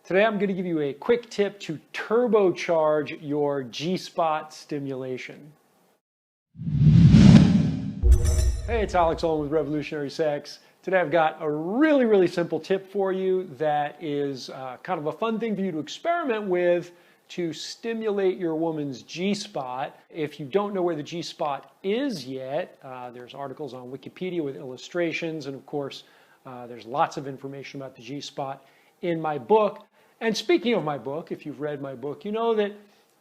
Today I'm going to give you a quick tip to turbocharge your G-spot stimulation. Hey, it's Alex Ullman with Revolutionary Sex. Today I've got a really simple tip for you that is kind of a fun thing for you to experiment with to stimulate your woman's G-spot. If you don't know where the G-spot is yet, there's articles on Wikipedia with illustrations, and of course there's lots of information about the G-spot in my book. And speaking of my book, if you've read my book, you know that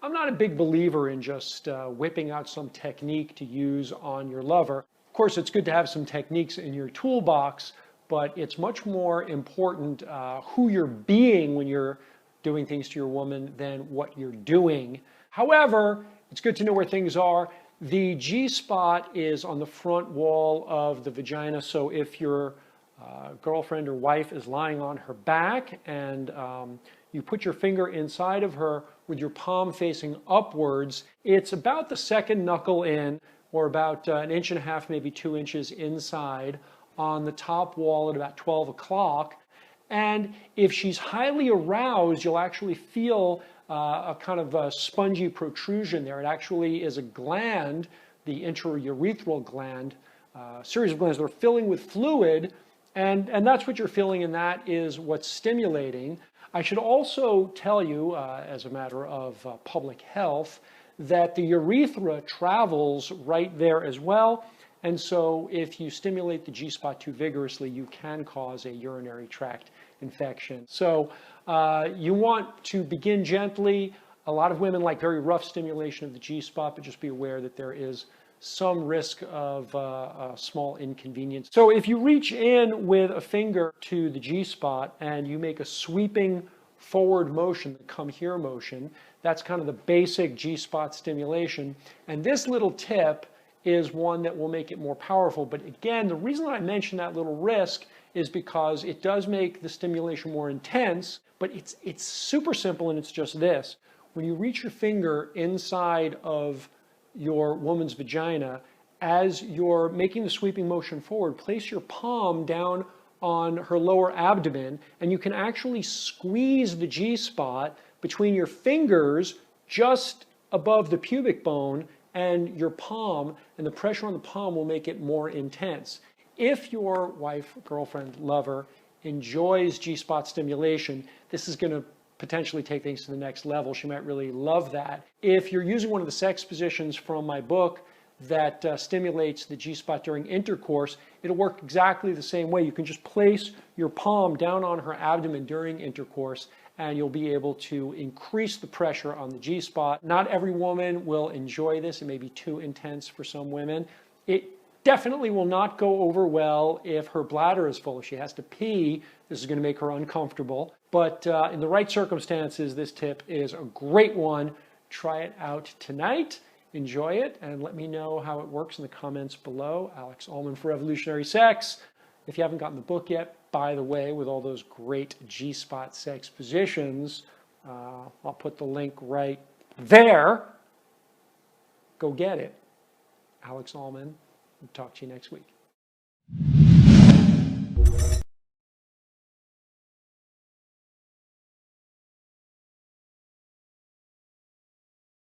I'm not a big believer in just whipping out some technique to use on your lover. Of course, it's good to have some techniques in your toolbox, but it's much more important who you're being when you're doing things to your woman than what you're doing. However, it's good to know where things are. The G-spot is on the front wall of the vagina, so if your girlfriend or wife is lying on her back and you put your finger inside of her with your palm facing upwards, it's about the second knuckle in, or about an inch and a half, maybe 2 inches inside on the top wall at about 12 o'clock. And if she's highly aroused, you'll actually feel a kind of a spongy protrusion there. It actually is a gland, the intraurethral gland, series of glands that are filling with fluid. And that's what you're feeling, and that is what's stimulating. I should also tell you, as a matter of public health, that the urethra travels right there as well. And so if you stimulate the G-spot too vigorously, you can cause a urinary tract infection. So you want to begin gently. A lot of women like very rough stimulation of the G-spot, but just be aware that there is some risk of a small inconvenience. So if you reach in with a finger to the G-spot and you make a sweeping forward motion, the come here motion, that's kind of the basic G-spot stimulation. And this little tip is one that will make it more powerful. But again, the reason that I mention that little risk is because it does make the stimulation more intense, but it's super simple, and it's just this. When you reach your finger inside of your woman's vagina, as you're making the sweeping motion forward, place your palm down on her lower abdomen, and you can actually squeeze the G-spot between your fingers just above the pubic bone and your palm, and the pressure on the palm will make it more intense. If your wife, girlfriend, lover enjoys G-spot stimulation, this is going to potentially take things to the next level. She might really love that. If you're using one of the sex positions from my book that stimulates the G-spot during intercourse, it'll work exactly the same way. You can just place your palm down on her abdomen during intercourse, and you'll be able to increase the pressure on the G-spot. Not every woman will enjoy this. It may be too intense for some women. It definitely will not go over well if her bladder is full. If she has to pee, this is going to make her uncomfortable. But in the right circumstances, this tip is a great one. Try it out tonight. Enjoy it, and let me know how it works in the comments below. Alex Ullman for Revolutionary Sex. If you haven't gotten the book yet, by the way, with all those great G-spot sex positions, I'll put the link right there. Go get it. Alex Ullman. Talk to you next week.